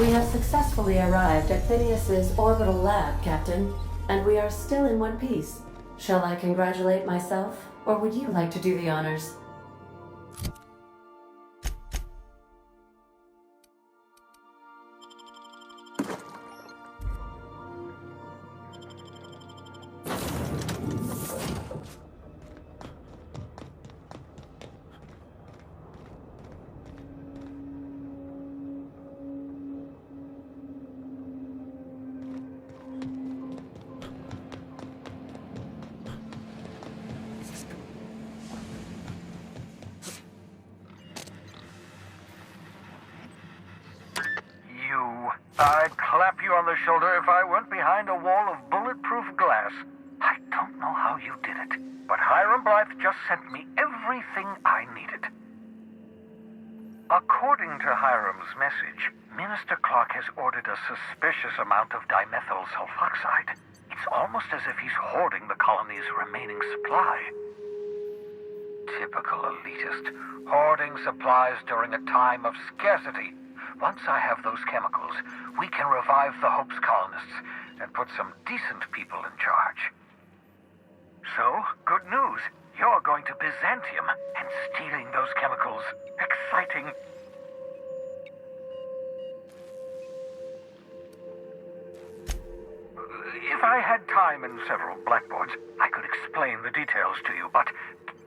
We have successfully arrived at Phineas's orbital lab, Captain, and we are still in one piece. Shall I congratulate myself, or would you like to do the honors? I'd clap you on the shoulder if I weren't behind a wall of bulletproof glass. I don't know how you did it, but Hiram Blythe just sent me everything I needed. According to Hiram's message, Minister Clark has ordered a suspicious amount of dimethyl sulfoxide. It's almost as if he's hoarding the colony's remaining supply. Typical elitist, hoarding supplies during a time of scarcity. Once I have those chemicals, we can revive the Hope's colonists and put some decent people in charge. So, good news. You're going to Byzantium and stealing those chemicals. Exciting. If I had time and several blackboards, I could explain the details to you, but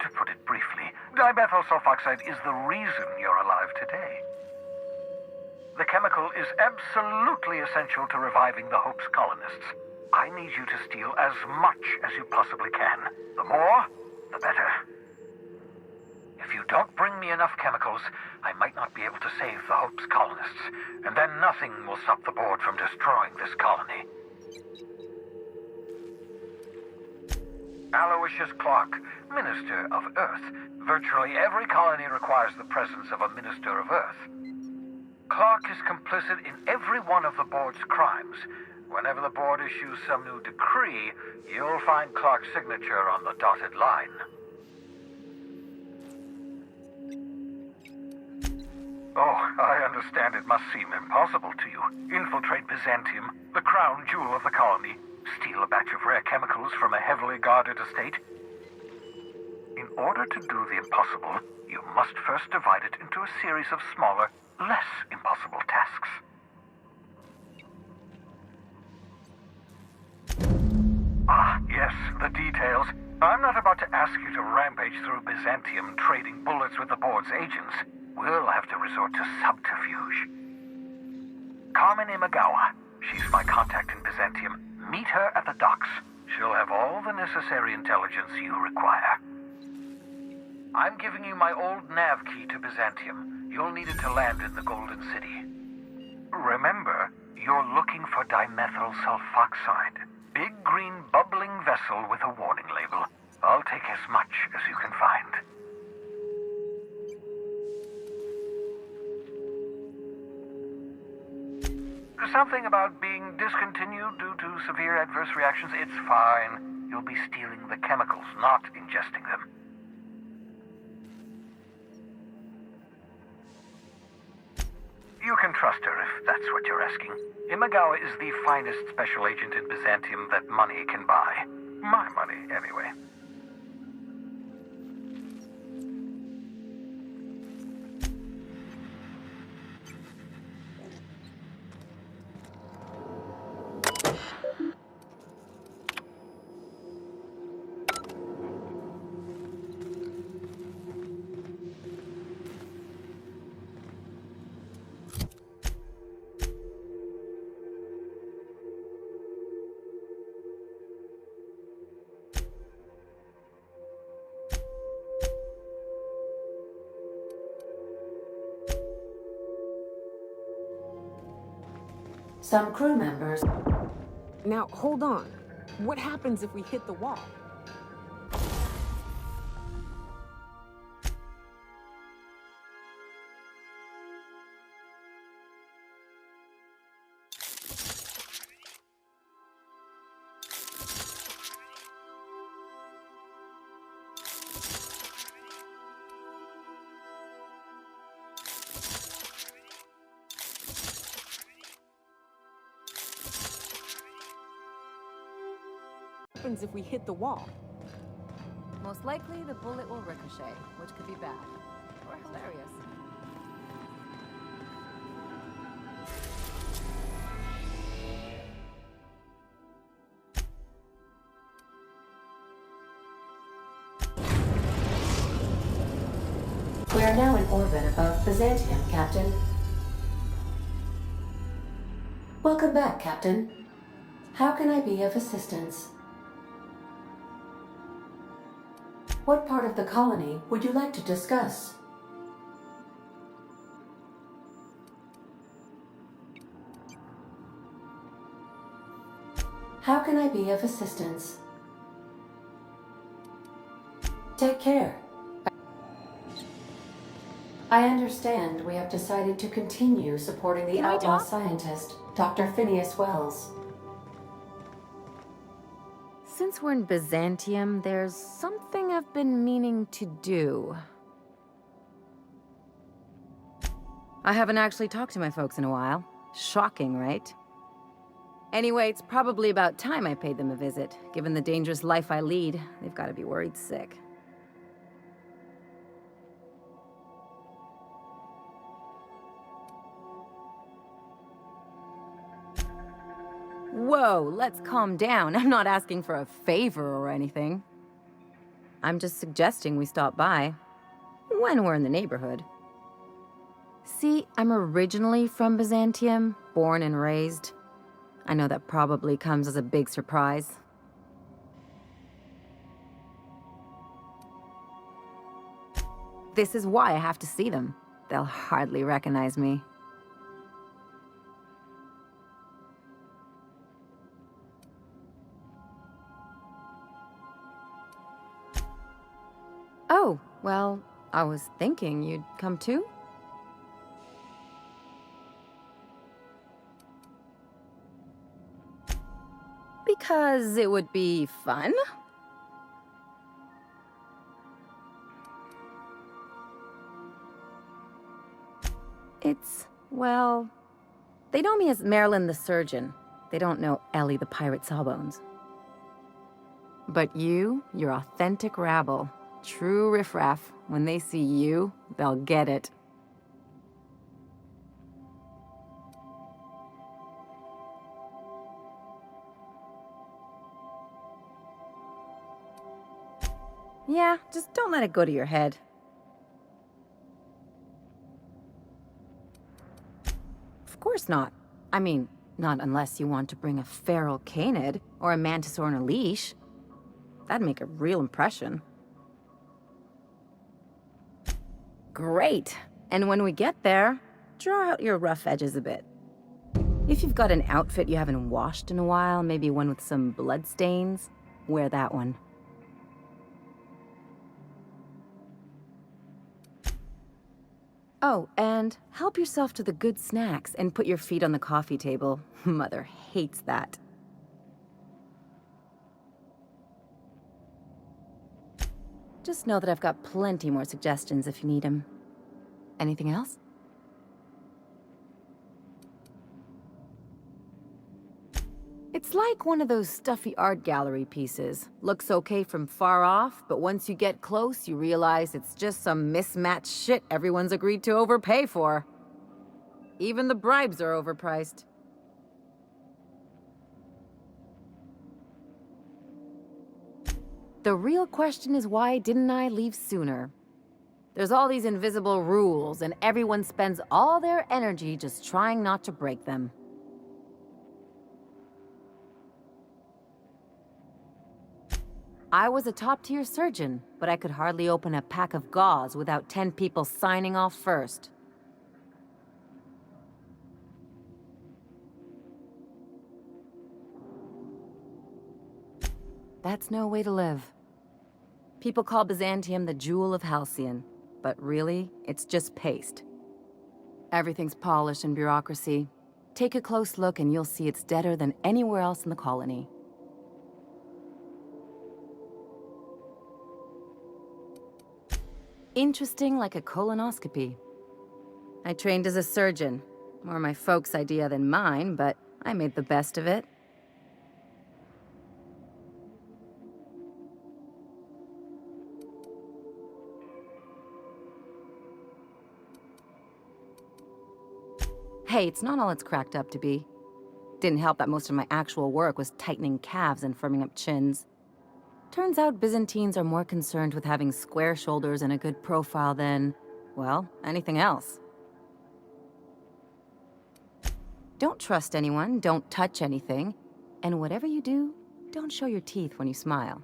to put it briefly, dimethyl sulfoxide is the reason you're alive today. The chemical is absolutely essential to reviving the Hope's colonists. I need you to steal as much as you possibly can. The more, the better. If you don't bring me enough chemicals, I might not be able to save the Hope's colonists, and then nothing will stop the board from destroying this colony. Aloysius Clark, Minister of Earth. Virtually every colony requires the presence of a Minister of Earth. Clark is complicit in every one of the board's crimes. Whenever the board issues some new decree, you'll find Clark's signature on the dotted line. Oh, I understand it must seem impossible to you. Infiltrate Byzantium, the crown jewel of the colony. Steal a batch of rare chemicals from a heavily guarded estate. In order to do the impossible, you must first divide it into a series of smaller, less impossible tasks. Ah, yes, the details. I'm not about to ask you to rampage through Byzantium trading bullets with the board's agents. We'll have to resort to subterfuge. Carmen Imagawa. She's my contact in Byzantium. Meet her at the docks. She'll have all the necessary intelligence you require. I'm giving you my old nav key to Byzantium. You'll need it to land in the Golden City. Remember, you're looking for dimethyl sulfoxide. Big green bubbling vessel with a warning label. I'll take as much as you can find. Something about being discontinued due to severe adverse reactions. It's fine. You'll be stealing the chemicals, not ingesting them. You can trust her if that's what you're asking. Imagawa is the finest special agent in Byzantium that money can buy. My money, anyway. Some crew members... Now, hold on. What happens if we hit the wall? happens if we hit the wall? Most likely, the bullet will ricochet, which could be bad. Or hilarious. We are now in orbit above Byzantium, Captain. Welcome back, Captain. How can I be of assistance? What part of the colony would you like to discuss? How can I be of assistance? Take care. I understand we have decided to continue supporting the outlaw scientist, Dr. Phineas Wells. Since we're in Byzantium, there's something I've been meaning to do. I haven't actually talked to my folks in a while. Shocking, right? Anyway, it's probably about time I paid them a visit. Given the dangerous life I lead, they've got to be worried sick. Whoa, let's calm down. I'm not asking for a favor or anything. I'm just suggesting we stop by when we're in the neighborhood. See, I'm originally from Byzantium, born and raised. I know that probably comes as a big surprise. This is why I have to see them. They'll hardly recognize me. Oh, well, I was thinking you'd come too? Because it would be fun? Well, they know me as Marilyn the surgeon. They don't know Ellie the pirate sawbones. But you're authentic rabble. True riffraff. When they see you, they'll get it. Yeah, just don't let it go to your head. Of course not. I mean, not unless you want to bring a feral canid or a mantis on a leash. That'd make a real impression. Great. And when we get there, draw out your rough edges a bit. If you've got an outfit you haven't washed in a while, maybe one with some blood stains, wear that one. Oh, and help yourself to the good snacks and put your feet on the coffee table. Mother hates that. Just know that I've got plenty more suggestions if you need them. Anything else? It's like one of those stuffy art gallery pieces. Looks okay from far off, but once you get close, you realize it's just some mismatched shit everyone's agreed to overpay for. Even the bribes are overpriced. The real question is, why didn't I leave sooner? There's all these invisible rules, and everyone spends all their energy just trying not to break them. I was a top-tier surgeon, but I could hardly open a pack of gauze without 10 people signing off first. That's no way to live. People call Byzantium the jewel of Halcyon, but really, it's just paste. Everything's polished and bureaucracy. Take a close look and you'll see it's deader than anywhere else in the colony. Interesting like a colonoscopy. I trained as a surgeon. More my folks' idea than mine, but I made the best of it. Hey, it's not all it's cracked up to be. Didn't help that most of my actual work was tightening calves and firming up chins. Turns out Byzantines are more concerned with having square shoulders and a good profile than, well, anything else. Don't trust anyone, don't touch anything, and whatever you do, don't show your teeth when you smile.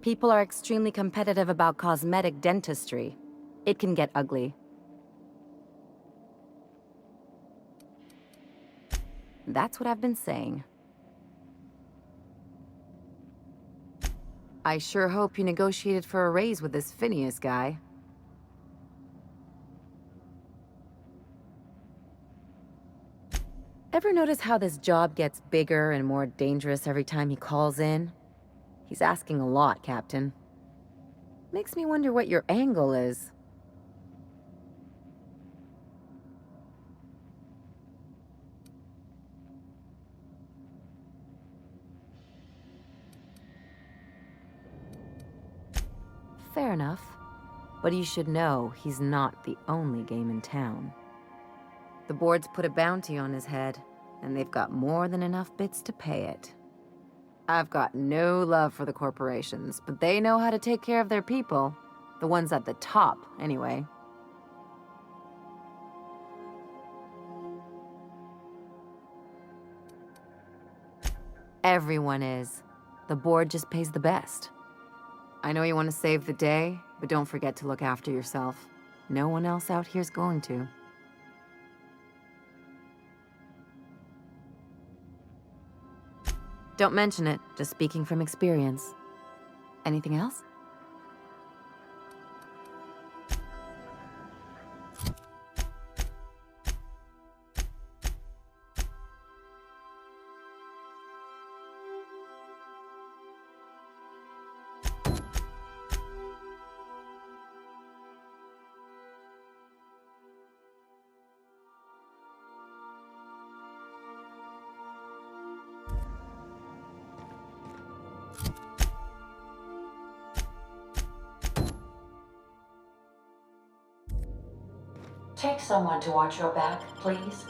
People are extremely competitive about cosmetic dentistry. It can get ugly. That's what I've been saying. I sure hope you negotiated for a raise with this Phineas guy. Ever notice how this job gets bigger and more dangerous every time he calls in? He's asking a lot, Captain. Makes me wonder what your angle is. Fair enough. But you should know he's not the only game in town. The board's put a bounty on his head, and they've got more than enough bits to pay it. I've got no love for the corporations, but they know how to take care of their people. The ones at the top, anyway. Everyone is. The board just pays the best. I know you want to save the day, but don't forget to look after yourself. No one else out here's going to. Don't mention it, just speaking from experience. Anything else? Take someone to watch your back, please.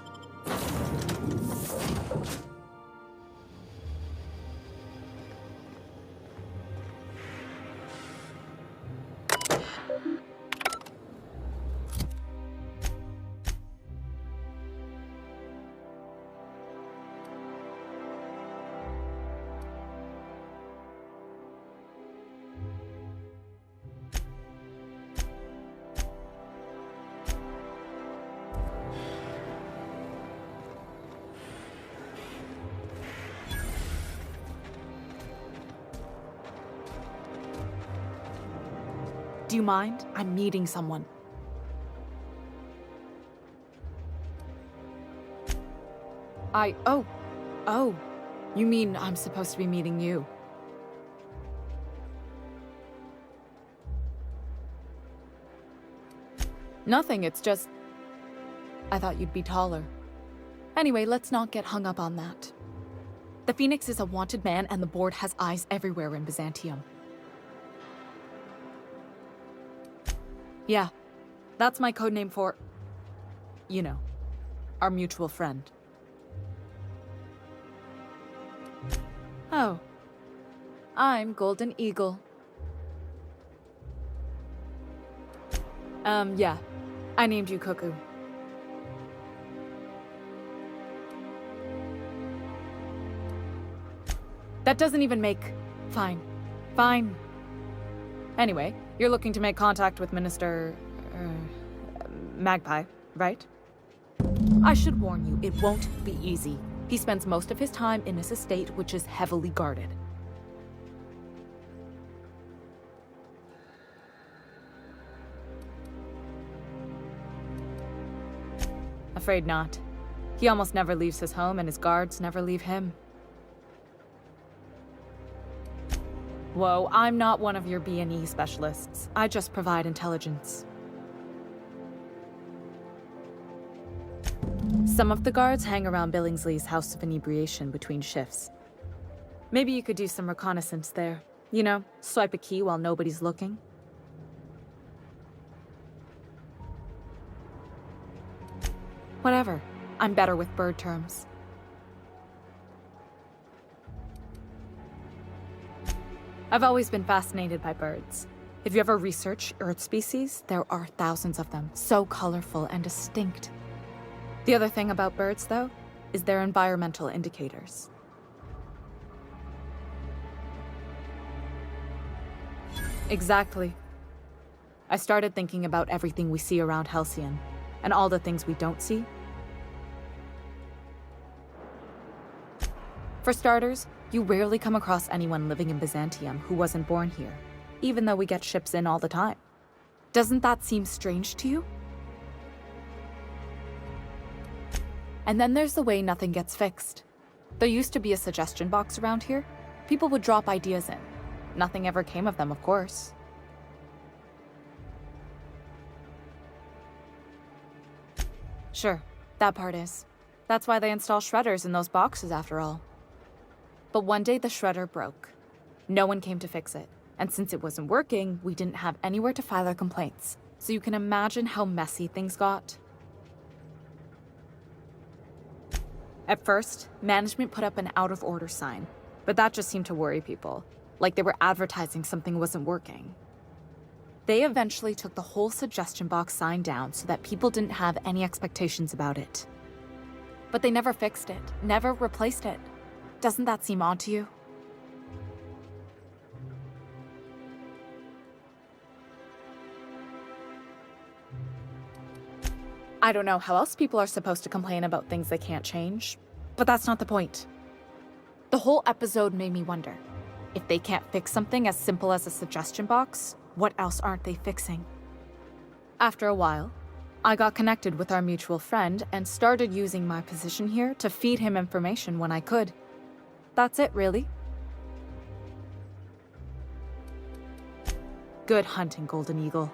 Do you mind? I'm meeting someone. Oh. You mean I'm supposed to be meeting you? Nothing, it's just... I thought you'd be taller. Anyway, let's not get hung up on that. The Phoenix is a wanted man, and the board has eyes everywhere in Byzantium. Yeah, that's my codename for... you know, our mutual friend. Oh. I'm Golden Eagle. Yeah. I named you Cuckoo. That doesn't even make... Fine. Fine. Anyway, you're looking to make contact with Minister... Magpie, right? I should warn you, it won't be easy. He spends most of his time in his estate, which is heavily guarded. Afraid not. He almost never leaves his home, and his guards never leave him. Whoa, I'm not one of your B&E specialists. I just provide intelligence. Some of the guards hang around Billingsley's House of Inebriation between shifts. Maybe you could do some reconnaissance there. You know, swipe a key while nobody's looking. Whatever. I'm better with bird terms. I've always been fascinated by birds. If you ever research Earth species, there are thousands of them, so colorful and distinct. The other thing about birds, though, is their environmental indicators. Exactly. I started thinking about everything we see around Halcyon, and all the things we don't see. For starters, you rarely come across anyone living in Byzantium who wasn't born here, even though we get ships in all the time. Doesn't that seem strange to you? And then there's the way nothing gets fixed. There used to be a suggestion box around here. People would drop ideas in. Nothing ever came of them, of course. Sure, that part is. That's why they install shredders in those boxes, after all. But one day the shredder broke. No one came to fix it. And since it wasn't working, we didn't have anywhere to file our complaints. So you can imagine how messy things got. At first, management put up an out-of-order sign, but that just seemed to worry people, like they were advertising something wasn't working. They eventually took the whole suggestion box sign down so that people didn't have any expectations about it. But they never fixed it, never replaced it. Doesn't that seem odd to you? I don't know how else people are supposed to complain about things they can't change, but that's not the point. The whole episode made me wonder, if they can't fix something as simple as a suggestion box, what else aren't they fixing? After a while, I got connected with our mutual friend and started using my position here to feed him information when I could. That's it, really. Good hunting, Golden Eagle.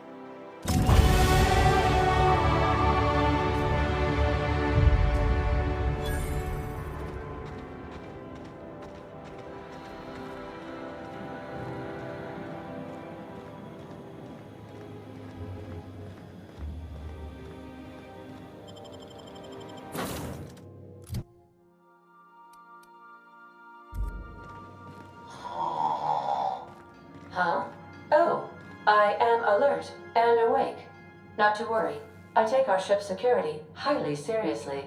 Huh? Oh, I am alert and awake. Not to worry. I take our ship's security highly seriously.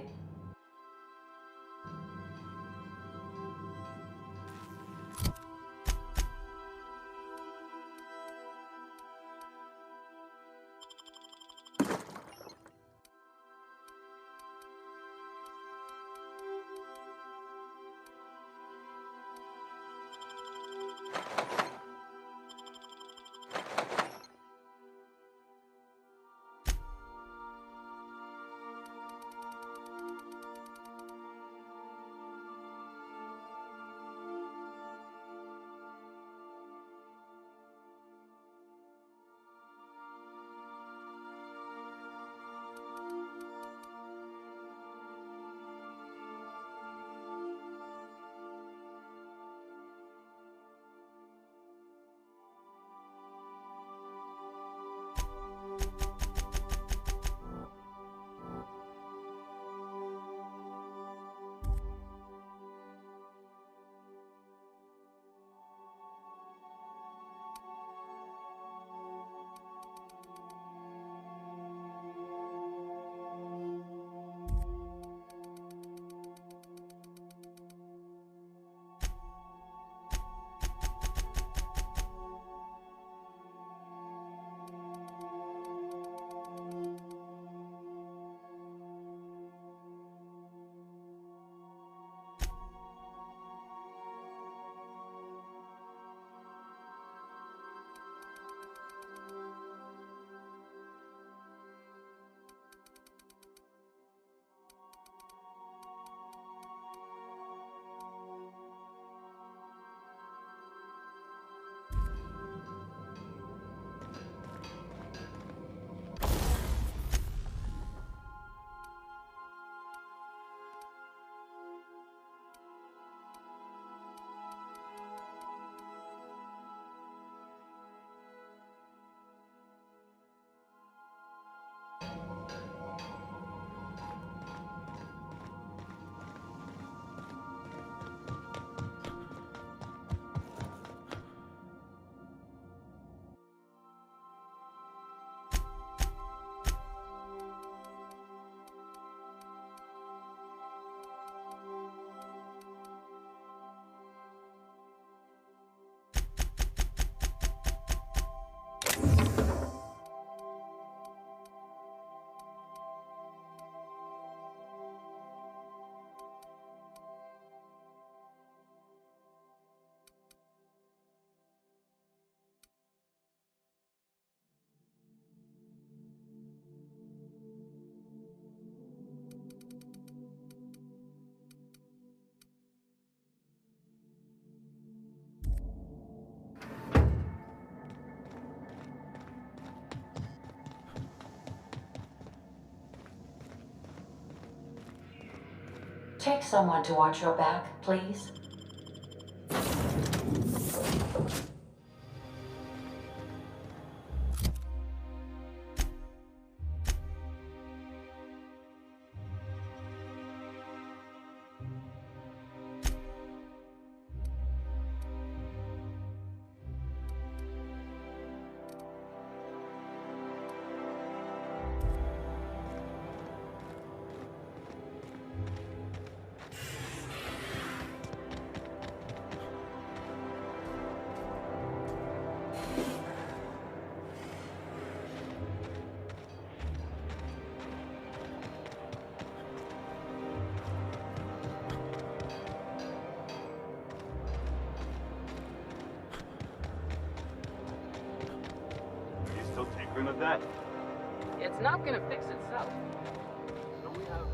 take someone to watch your back, please? With that. It's not gonna fix itself. So we have.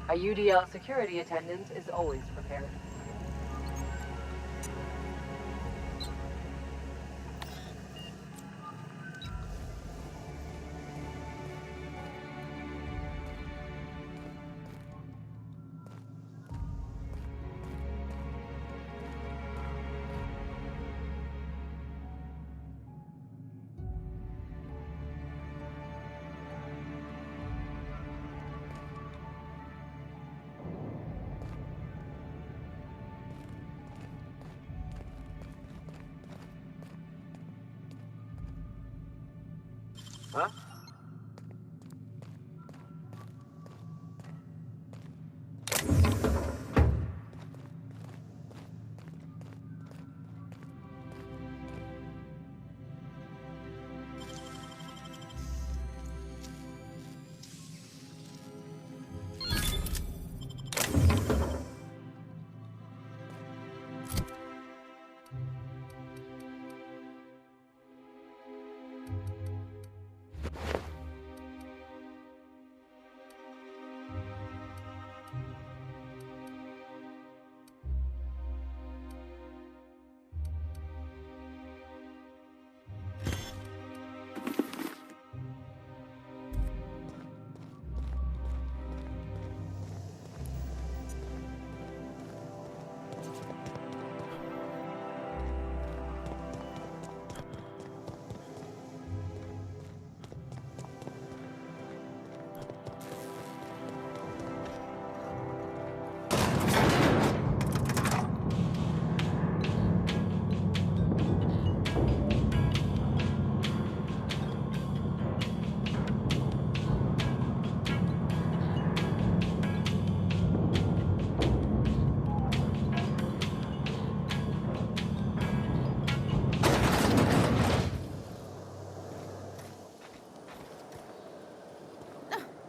A UDL security attendant is always prepared. Huh?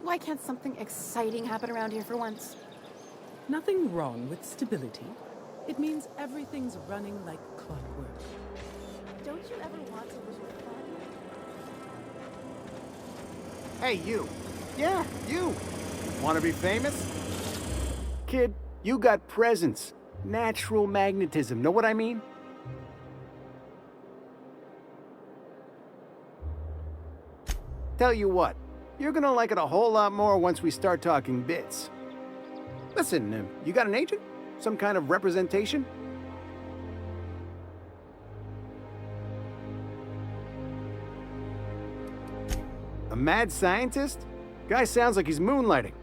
Why can't something exciting happen around here for once? Nothing wrong with stability. It means everything's running like clockwork. Don't you ever want to live with that? Hey, you. Yeah, you. Want to be famous? Kid, you got presence. Natural magnetism. Know what I mean? Tell you what, you're gonna like it a whole lot more once we start talking bits. Listen, you got an agent? Some kind of representation? A mad scientist? Guy sounds like he's moonlighting.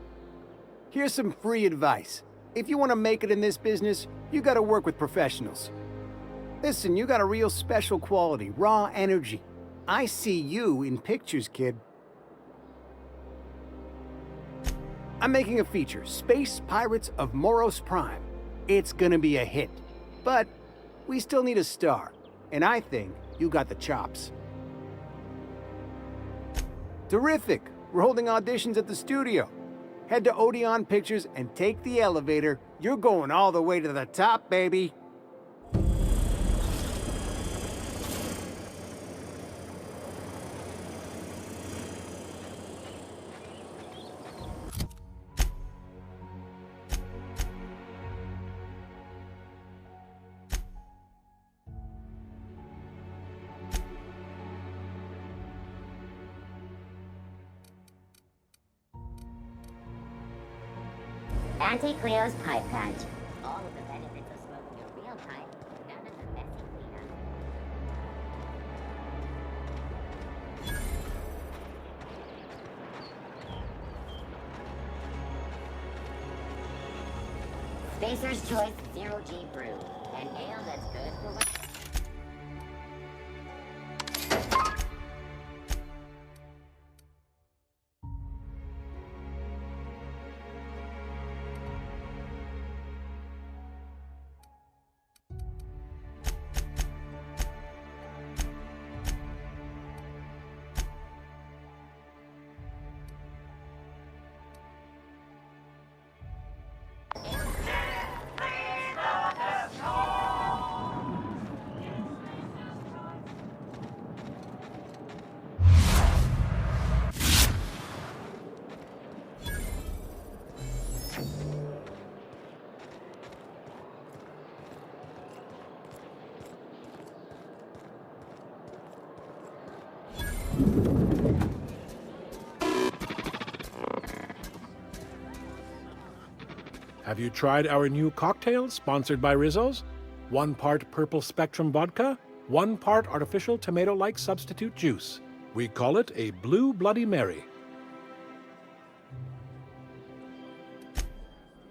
Here's some free advice. If you want to make it in this business, you gotta work with professionals. Listen, you got a real special quality, raw energy. I see you in pictures, kid. I'm making a feature, Space Pirates of Moros Prime. It's gonna be a hit. But we still need a star, and I think you got the chops. Terrific! We're holding auditions at the studio. Head to Odeon Pictures and take the elevator. You're going all the way to the top, baby. Anti-Cleo's pipe punch. All of the benefits of smoking a real pipe, none of the messy cleanup. Spacer's Choice Zero G Brew. An ale that's good for what? Have you tried our new cocktail sponsored by Rizzo's? 1 part purple spectrum vodka, 1 part artificial tomato-like substitute juice. We call it a Blue Bloody Mary.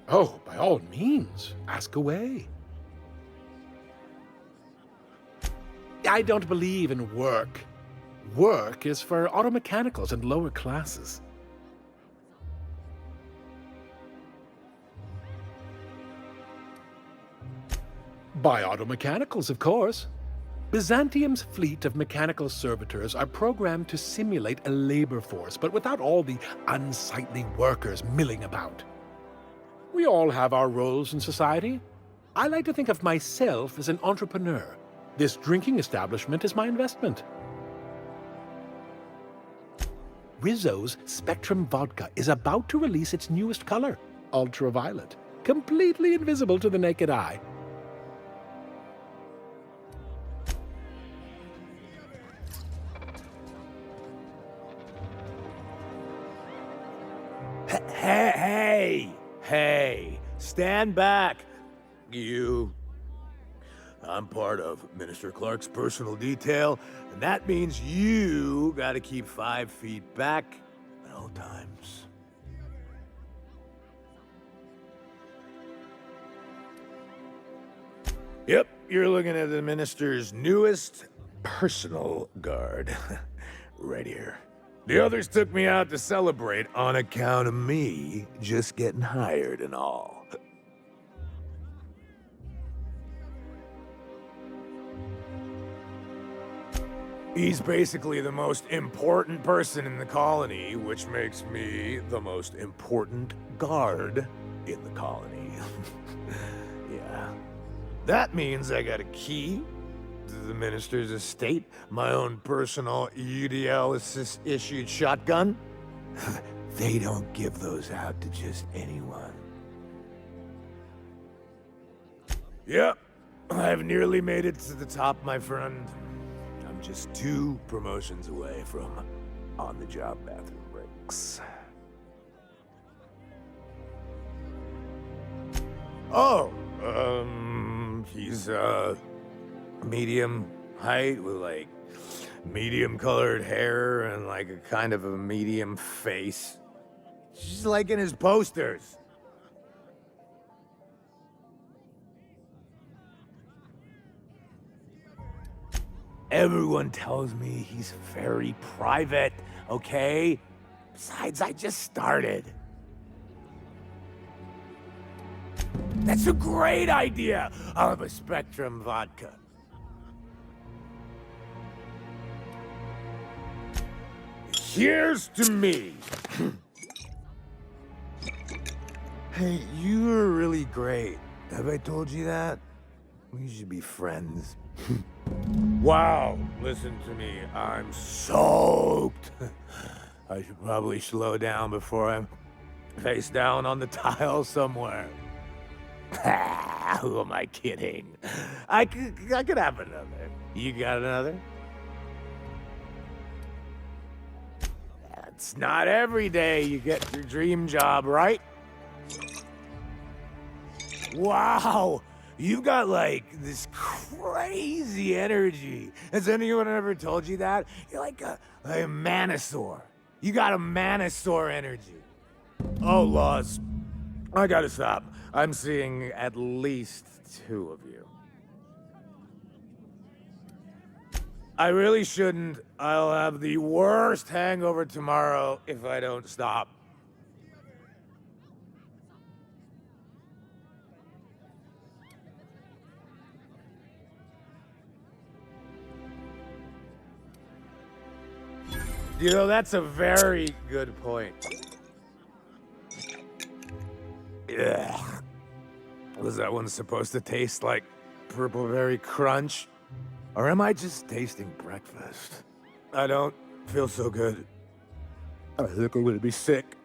Oh, by all means, ask away. I don't believe in work. Work is for automechanicals and lower classes. By automechanicals, of course. Byzantium's fleet of mechanical servitors are programmed to simulate a labor force, but without all the unsightly workers milling about. We all have our roles in society. I like to think of myself as an entrepreneur. This drinking establishment is my investment. Rizzo's Spectrum Vodka is about to release its newest color, ultraviolet, completely invisible to the naked eye. Hey, stand back, you. I'm part of Minister Clark's personal detail, and that means you gotta keep 5 feet back at all times. Yep, you're looking at the minister's newest personal guard. Right here. The others took me out to celebrate on account of me just getting hired and all. He's basically the most important person in the colony, which makes me the most important guard in the colony. Yeah. That means I got a key to the minister's estate, my own personal UDL-issued shotgun. They don't give those out to just anyone. Yep, I've nearly made it to the top, my friend. I'm just 2 promotions away from on-the-job bathroom breaks. Oh, he's, medium height with, like, medium-colored hair and, like, a kind of a medium face. Just like in his posters. Everyone tells me he's very private, okay? Besides, I just started. That's a great idea! I'll have a Spectrum vodka. Cheers to me! Hey, you were really great. Have I told you that? We should be friends. Wow, listen to me. I'm soaked. I should probably slow down before I'm face down on the tile somewhere. Who am I kidding? I could have another. You got another? It's not every day you get your dream job, right? Wow! You've got, like, this crazy energy. Has anyone ever told you that? You're like a manosaur. You got a manosaur energy. Oh, Laws. I gotta stop. I'm seeing at least 2 of you. I really shouldn't. I'll have the worst hangover tomorrow if I don't stop. You know, that's a very good point. Ugh. Was that one supposed to taste like Purple Berry Crunch? Or am I just tasting breakfast? I don't feel so good. I think I'm gonna be sick.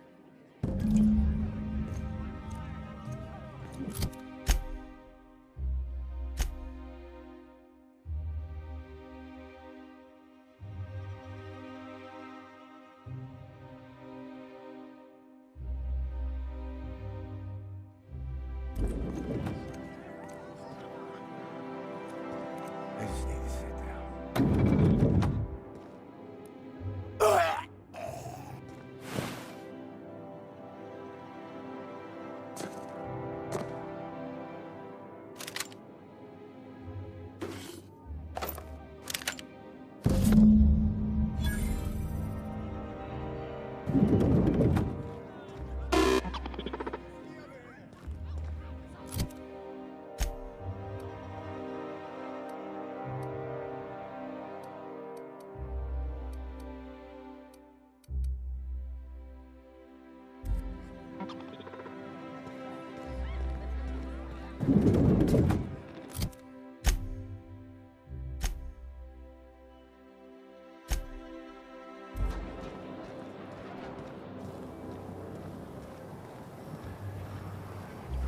I just need to sit down.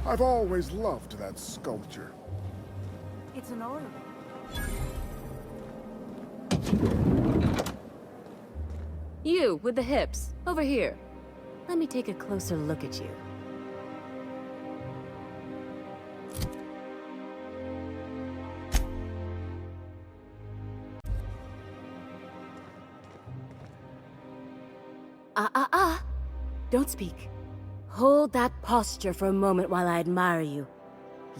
I've always loved that sculpture. It's an ornament. You, with the hips. Over here. Let me take a closer look at you. Don't speak. Hold that posture for a moment while I admire you.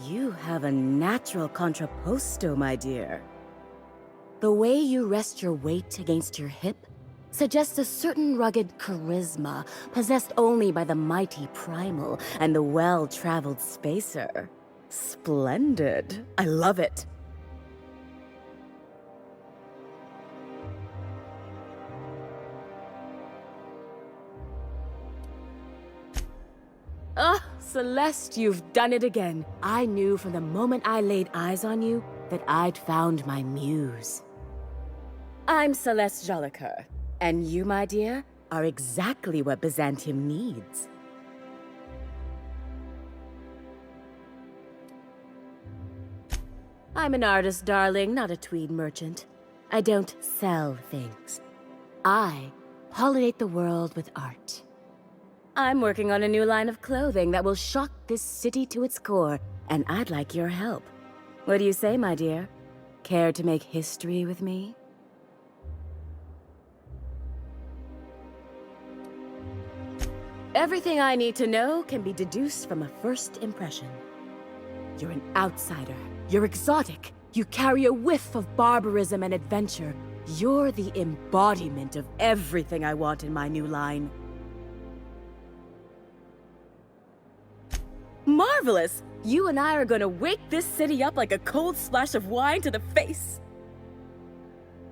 You have a natural contrapposto, my dear. The way you rest your weight against your hip suggests a certain rugged charisma possessed only by the mighty primal and the well-traveled spacer. Splendid. I love it. Ah, Celeste, you've done it again. I knew from the moment I laid eyes on you that I'd found my muse. I'm Celeste Czolgosz, and you, my dear, are exactly what Byzantium needs. I'm an artist, darling, not a tweed merchant. I don't sell things. I pollinate the world with art. I'm working on a new line of clothing that will shock this city to its core, and I'd like your help. What do you say, my dear? Care to make history with me? Everything I need to know can be deduced from a first impression. You're an outsider. You're exotic. You carry a whiff of barbarism and adventure. You're the embodiment of everything I want in my new line. Marvelous! You and I are gonna wake this city up like a cold splash of wine to the face.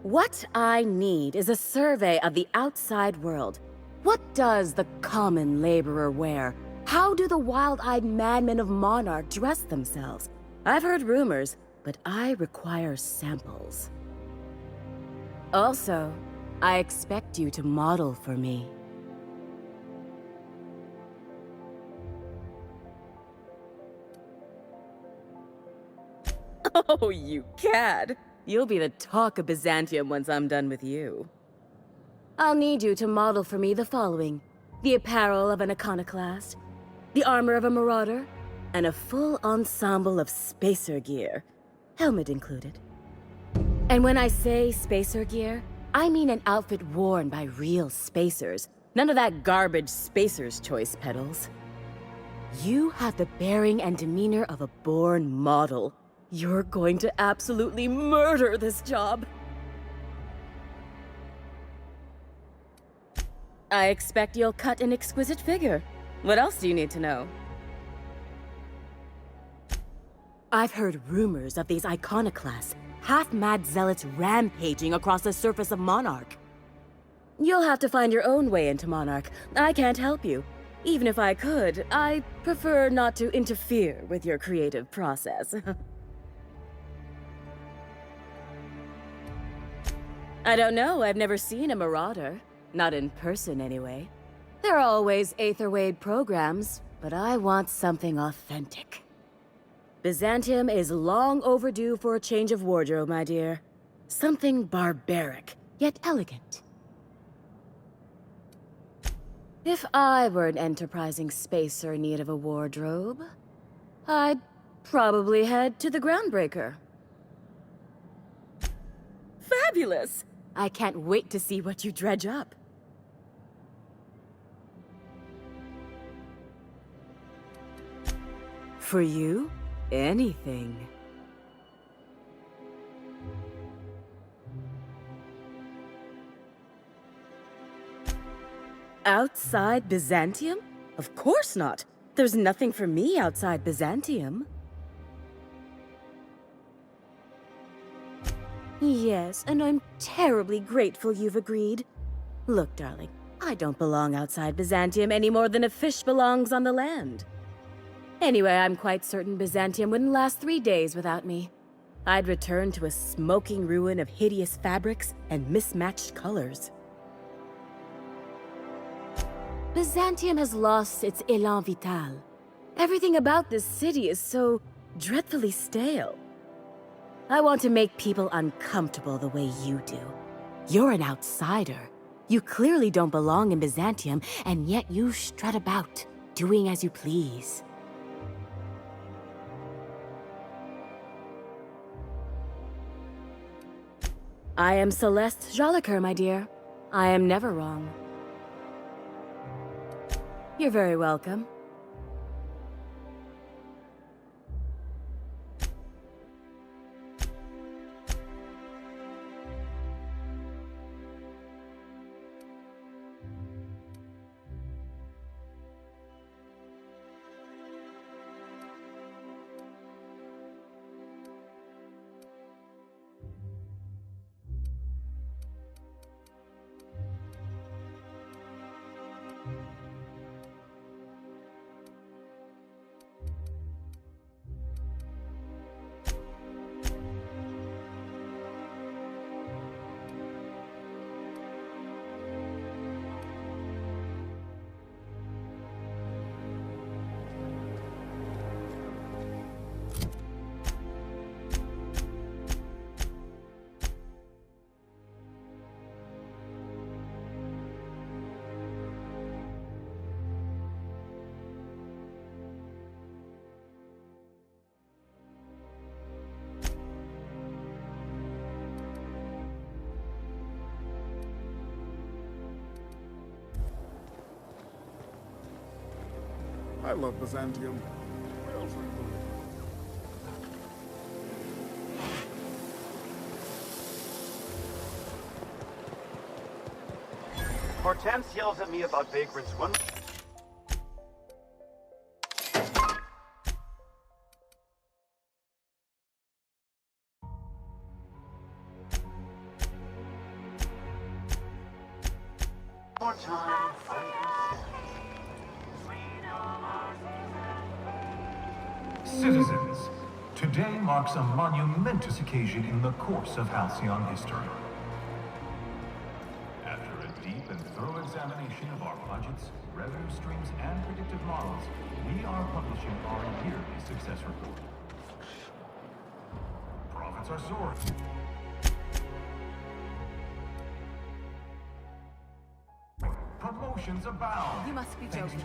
What I need is a survey of the outside world. What does the common laborer wear? How do the wild-eyed madmen of Monarch dress themselves? I've heard rumors, but I require samples. Also, I expect you to model for me. Oh, you cad! You'll be the talk of Byzantium once I'm done with you. I'll need you to model for me the following: the apparel of an iconoclast, the armor of a marauder, and a full ensemble of spacer gear, helmet included. And when I say spacer gear, I mean an outfit worn by real spacers, none of that garbage spacer's choice pedals. You have the bearing and demeanor of a born model. You're going to absolutely murder this job. I expect you'll cut an exquisite figure. What else do you need to know? I've heard rumors of these iconoclasts, half-mad zealots rampaging across the surface of Monarch. You'll have to find your own way into Monarch. I can't help you. Even if I could, I prefer not to interfere with your creative process. I don't know, I've never seen a marauder. Not in person, anyway. There are always Aetherwade programs, but I want something authentic. Byzantium is long overdue for a change of wardrobe, my dear. Something barbaric, yet elegant. If I were an enterprising spacer in need of a wardrobe, I'd probably head to the Groundbreaker. Fabulous! I can't wait to see what you dredge up. For you, anything. Outside Byzantium? Of course not. There's nothing for me outside Byzantium. Yes, and I'm terribly grateful you've agreed. Look, darling, I don't belong outside Byzantium any more than a fish belongs on the land. Anyway, I'm quite certain Byzantium wouldn't last 3 days without me. I'd return to a smoking ruin of hideous fabrics and mismatched colors. Byzantium has lost its élan vital. Everything about this city is so dreadfully stale. I want to make people uncomfortable the way you do. You're an outsider. You clearly don't belong in Byzantium, and yet you strut about, doing as you please. I am Celeste Czolgosz, my dear. I am never wrong. You're very welcome. I love Byzantium. Wales included. Hortense yells at me about vagrants one more time. Citizens, today marks a monumentous occasion in the course of Halcyon history. After a deep and thorough examination of our budgets, revenue streams, and predictive models, we are publishing our yearly success report. Profits are soaring. Promotions abound. You must be joking.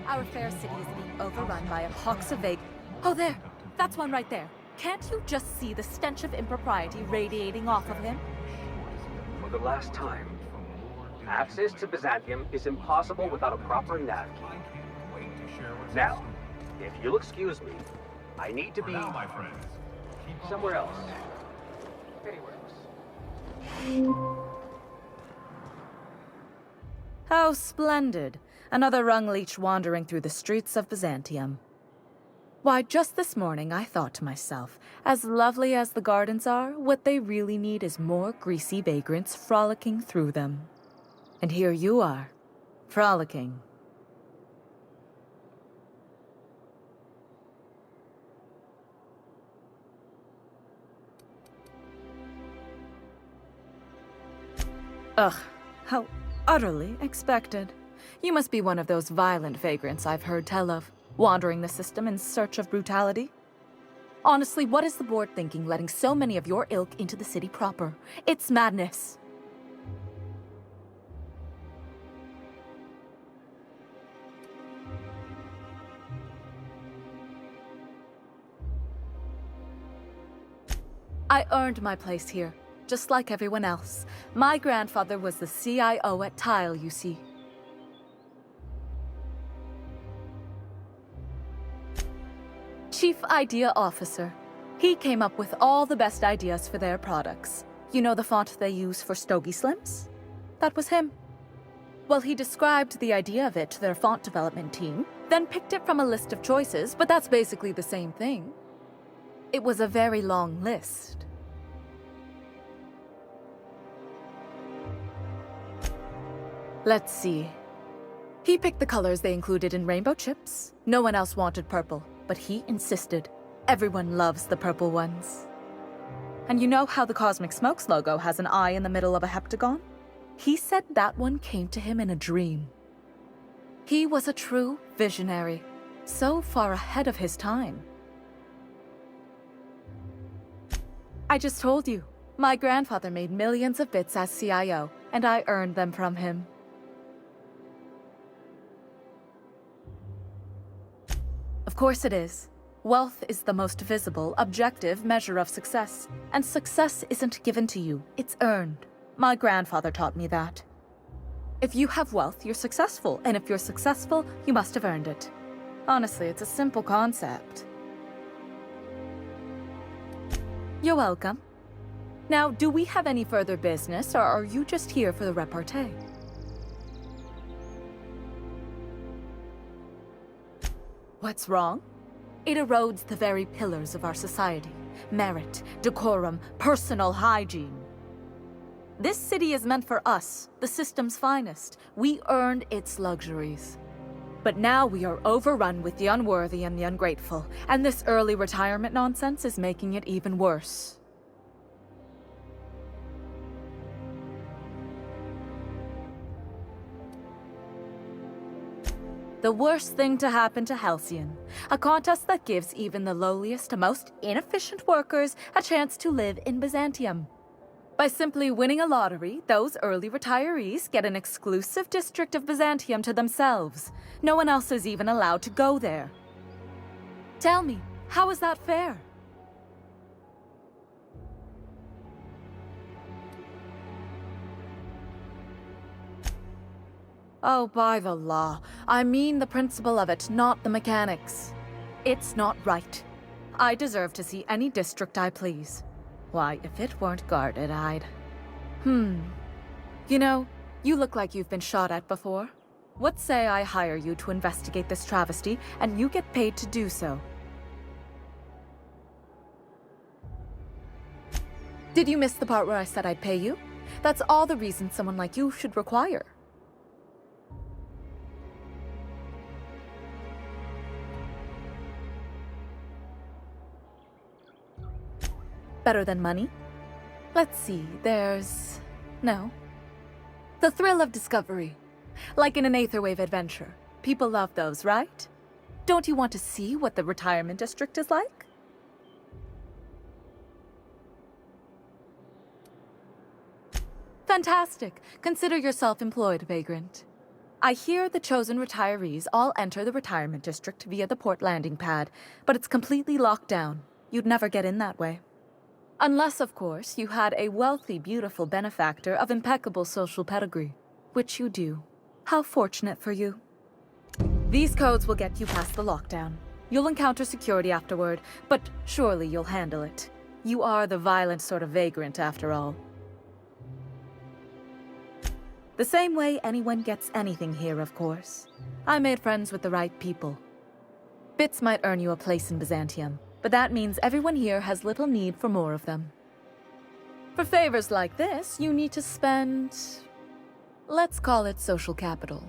Our fair city is being overrun by a pox of vague... Oh, there! That's one right there. Can't you just see the stench of impropriety radiating off of him? For the last time, access to Byzantium is impossible without a proper nav key. Now, if you'll excuse me, I need to be somewhere else. How splendid. Another rung leech wandering through the streets of Byzantium. Why, just this morning I thought to myself, as lovely as the gardens are, what they really need is more greasy vagrants frolicking through them. And here you are, frolicking. Ugh, how utterly expected. You must be one of those violent vagrants I've heard tell of, wandering the system in search of brutality. Honestly, what is the board thinking letting so many of your ilk into the city proper? It's madness. I earned my place here, just like everyone else. My grandfather was the CIO at Tile, you see. Chief Idea Officer. He came up with all the best ideas for their products. You know the font they use for Stogie Slims? That was him. Well, he described the idea of it to their font development team, then picked it from a list of choices, but that's basically the same thing. It was a very long list. Let's see. He picked the colors they included in rainbow chips. No one else wanted purple, but he insisted. Everyone loves the purple ones. And you know how the Cosmic Smokes logo has an eye in the middle of a heptagon? He said that one came to him in a dream. He was a true visionary, so far ahead of his time. I just told you, my grandfather made millions of bits as CIO, and I earned them from him. Of course it is. Wealth is the most visible, objective measure of success. And success isn't given to you, it's earned. My grandfather taught me that. If you have wealth, you're successful, and if you're successful, you must have earned it. Honestly, it's a simple concept. You're welcome. Now, do we have any further business, or are you just here for the repartee? What's wrong? It erodes the very pillars of our society. Merit, decorum, personal hygiene. This city is meant for us, the system's finest. We earned its luxuries. But now we are overrun with the unworthy and the ungrateful, and this early retirement nonsense is making it even worse. The worst thing to happen to Halcyon. A contest that gives even the lowliest, most inefficient workers a chance to live in Byzantium. By simply winning a lottery, those early retirees get an exclusive district of Byzantium to themselves. No one else is even allowed to go there. Tell me, how is that fair? Oh, by the law. I mean the principle of it, not the mechanics. It's not right. I deserve to see any district I please. Why, if it weren't guarded, I'd... You know, you look like you've been shot at before. What say I hire you to investigate this travesty, and you get paid to do so? Did you miss the part where I said I'd pay you? That's all the reason someone like you should require. Better than money? Let's see, there's... No. The thrill of discovery. Like in an Aetherwave adventure. People love those, right? Don't you want to see what the retirement district is like? Fantastic. Consider yourself employed, vagrant. I hear the chosen retirees all enter the retirement district via the port landing pad, but it's completely locked down. You'd never get in that way. Unless, of course, you had a wealthy, beautiful benefactor of impeccable social pedigree. Which you do. How fortunate for you. These codes will get you past the lockdown. You'll encounter security afterward, but surely you'll handle it. You are the violent sort of vagrant, after all. The same way anyone gets anything here, of course. I made friends with the right people. Bits might earn you a place in Byzantium, but that means everyone here has little need for more of them. For favors like this, you need to spend... let's call it social capital.